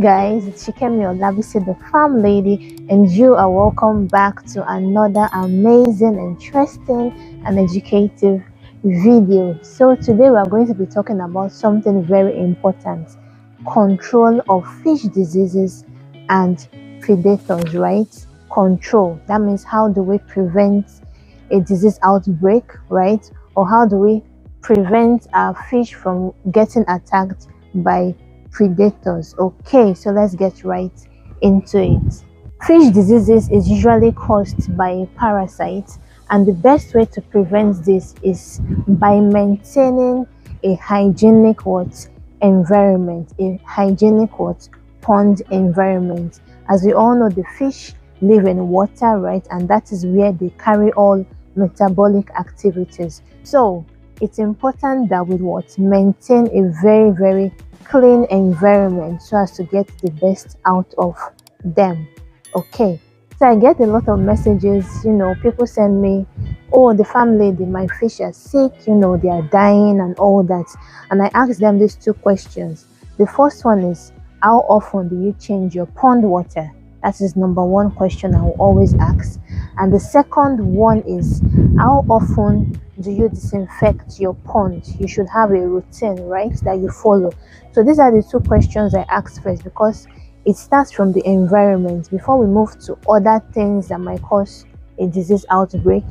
guys, it's Shikemi Olabisi, the farm lady, and you are welcome back to another amazing, interesting, and educative video. So today we are going to be talking about something very important: control of fish diseases and predators, right? Control, that means how do we prevent a disease outbreak, right? Or how do we prevent our fish from getting attacked by predators? Okay, so let's get right into it. Fish diseases is usually caused by a parasite, and the best way to prevent this is by maintaining a hygienic environment, a hygienic pond environment. As we all know, the fish live in water, right? And that is where they carry all metabolic activities. So it's important that we maintain a very clean environment so as to get the best out of them. Okay, so I get a lot of messages, people send me, oh, the farm lady, my fish are sick, they are dying and all that. And I ask them these two questions. The first one is, how often do you change your pond water? That is number one question I will always ask. And the second one is, how often do you disinfect your pond? You should have a routine, right, that you follow. So these are the two questions I ask first, because it starts from the environment. Before we move to other things that might cause a disease outbreak,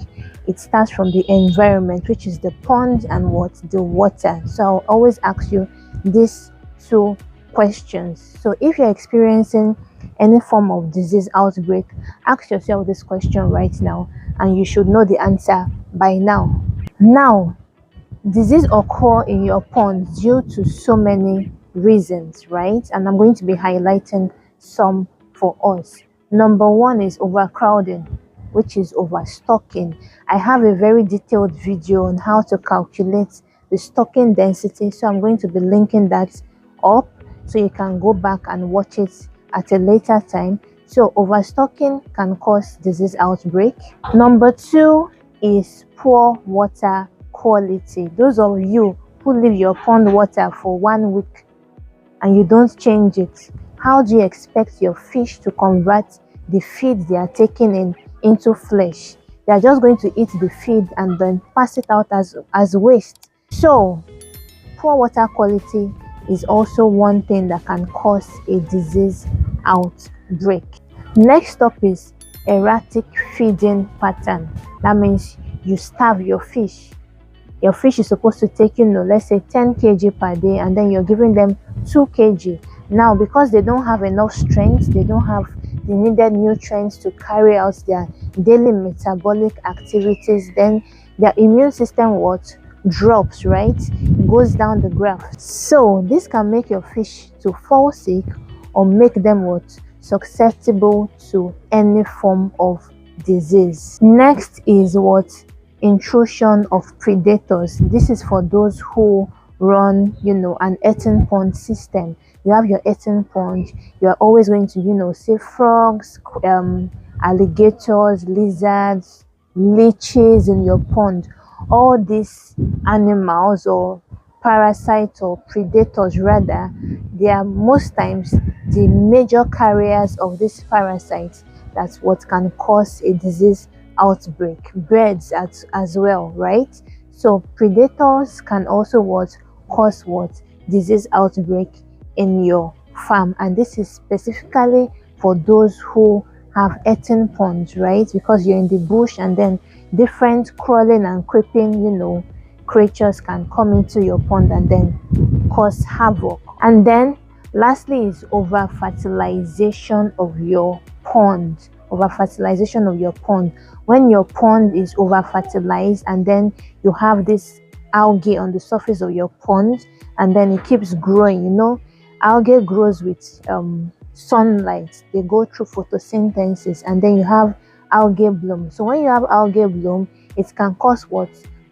it starts from the environment, which is the pond and the water. So I'll always ask you these two questions. So if you're experiencing any form of disease outbreak, ask yourself this question right now, and you should know the answer by now. Now, disease occur in your pond due to so many reasons, right? And I'm going to be highlighting some for us. Number one is overcrowding, which is overstocking. I have a very detailed video on how to calculate the stocking density, so I'm going to be linking that up so you can go back and watch it at a later time. So overstocking can cause disease outbreak. Number two is poor water quality. Those of you who leave your pond water for 1 week and you don't change it, how do you expect your fish to convert the feed they are taking in into flesh? They are just going to eat the feed and then pass it out as waste. So poor water quality is also one thing that can cause a disease outbreak. Next up is erratic feeding pattern. That means you starve your fish. Your fish is supposed to take, let's say 10 kg per day, and then you're giving them 2 kg. Now, because they don't have enough strength, they don't have the needed nutrients to carry out their daily metabolic activities, then their immune system drops, right? It goes down the graph. So this can make your fish to fall sick or make them susceptible to any form of disease. Next is intrusion of predators. This is for those who run an eating pond system. You have your eating pond, you are always going to see frogs, alligators, lizards, leeches in your pond. All these animals, or parasites, or predators rather, they are most times the major carriers of these parasites. That's what can cause a disease outbreak. Birds as well, right? So predators can also cause disease outbreak in your farm, and this is specifically for those who have eating ponds, right? Because you're in the bush, and then different crawling and creeping creatures can come into your pond and then cause havoc. And then lastly is over fertilization of your pond. Over-fertilization of your pond. When your pond is over-fertilized and then you have this algae on the surface of your pond, and then it keeps growing. Algae grows with sunlight. They go through photosynthesis, and then you have algae bloom. So when you have algae bloom, it can cause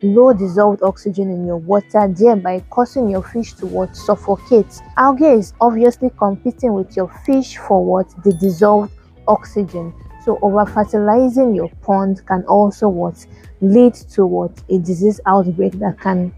low dissolved oxygen in your water, thereby causing your fish to suffocate. Algae is obviously competing with your fish for the dissolved oxygen. So over-fertilizing your pond can also lead to a disease outbreak that can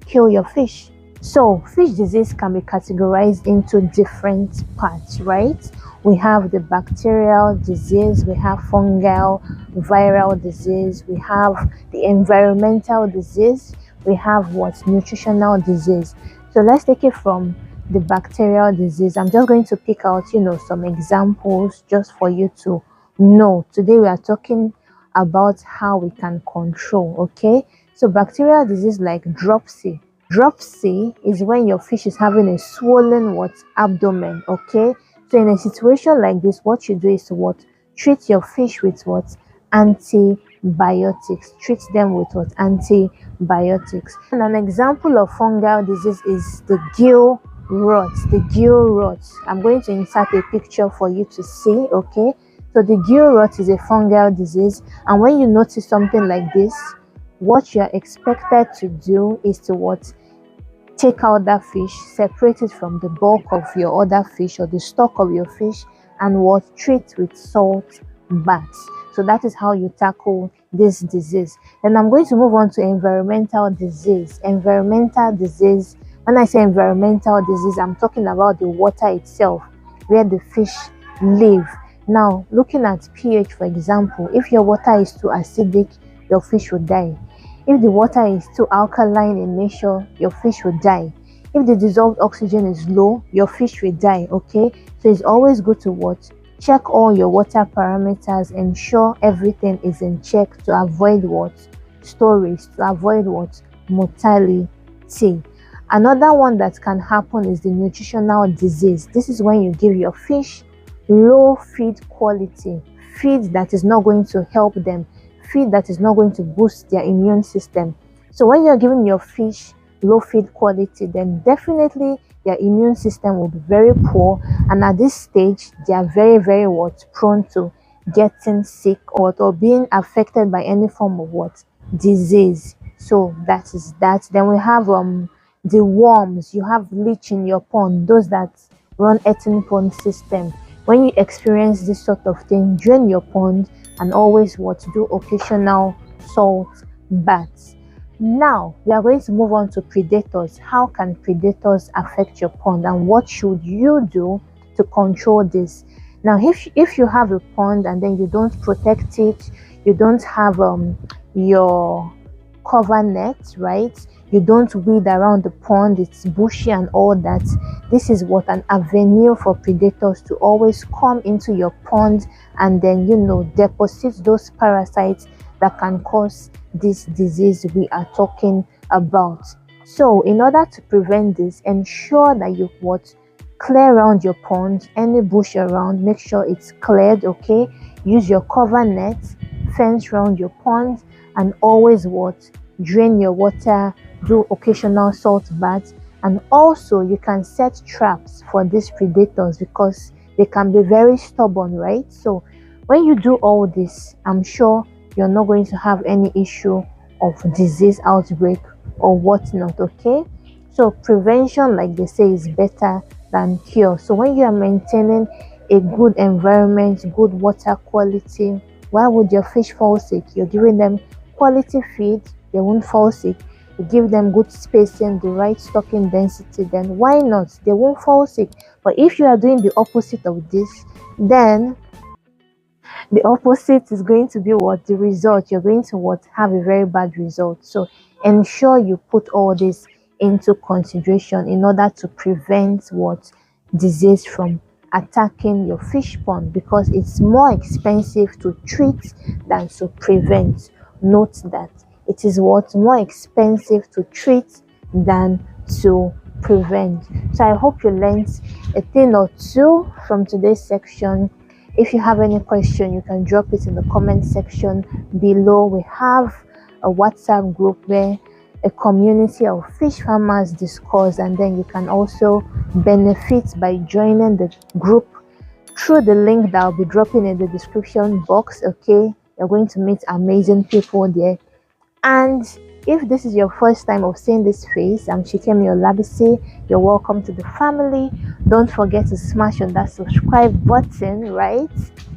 kill your fish. So fish disease can be categorized into different parts, right? We have the bacterial disease, we have fungal, viral disease, we have the environmental disease, we have what nutritional disease. So let's take it from the bacterial disease. I'm just going to pick out, some examples just for you to know. Today we are talking about how we can control, okay? So bacterial disease like dropsy. Dropsy is when your fish is having a swollen abdomen, okay? So in a situation like this, what you do is treat your fish with antibiotics. Treat them with antibiotics. And an example of fungal disease is the gill rot. The gill rot. I'm going to insert a picture for you to see, okay? So the gill rot is a fungal disease, and when you notice something like this, what you are expected to do is to take out that fish, separate it from the bulk of your other fish or the stock of your fish, and treat with salt baths. So that is how you tackle this disease. Then I'm going to move on to environmental disease. Environmental disease, when I say environmental disease, I'm talking about the water itself where the fish live. Now, looking at pH, for example, if your water is too acidic, your fish will die. If the water is too alkaline in nature, your fish will die. If the dissolved oxygen is low, your fish will die, okay? So it's always good to check all your water parameters, ensure everything is in check to avoid storage, to avoid mortality. Another one that can happen is the nutritional disease. This is when you give your fish low feed quality, feed that is not going to help them, feed that is not going to boost their immune system. So when you're giving your fish low feed quality, then definitely their immune system will be very poor, and at this stage they are very prone to getting sick or being affected by any form of disease. So that is that. Then we have the worms. You have leech in your pond, those that run 18 pond system. When you experience this sort of thing, drain your pond and always do occasional salt baths. Now we are going to move on to predators. How can predators affect your pond, and what should you do to control this? Now if you have a pond and then you don't protect it, you don't have your cover net, right? You don't weed around the pond, it's bushy and all that. This is an avenue for predators to always come into your pond and then deposit those parasites that can cause this disease we are talking about. So in order to prevent this, ensure that you clear around your pond, any bush around, make sure it's cleared, okay? Use your cover net, fence around your pond, and always drain your water, do occasional salt baths. And also you can set traps for these predators because they can be very stubborn, right? So when you do all this, I'm sure you're not going to have any issue of disease outbreak or whatnot, okay? So prevention, like they say, is better than cure. So when you are maintaining a good environment, good water quality, why would your fish fall sick? You're giving them quality feed, they won't fall sick. You give them good spacing, the right stocking density, then why not? They won't fall sick. But if you are doing the opposite of this, then the opposite is going to be the result. You're going to have a very bad result. So ensure you put all this into consideration in order to prevent disease from attacking your fish pond, because it's more expensive to treat than to prevent. Note that it is more expensive to treat than to prevent. So I hope you learned a thing or two from today's section. If you have any question, you can drop it in the comment section below. We have a WhatsApp group where a community of fish farmers discuss, and then you can also benefit by joining the group through the link that I'll be dropping in the description box, okay? You're going to meet amazing people there. And if this is your first time of seeing this face, I'm Chikemi Olabisi. You're welcome to the family. Don't forget to smash on that subscribe button, right?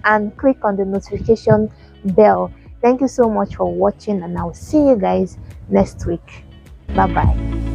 And click on the notification bell. Thank you so much for watching, and I'll see you guys next week. Bye bye.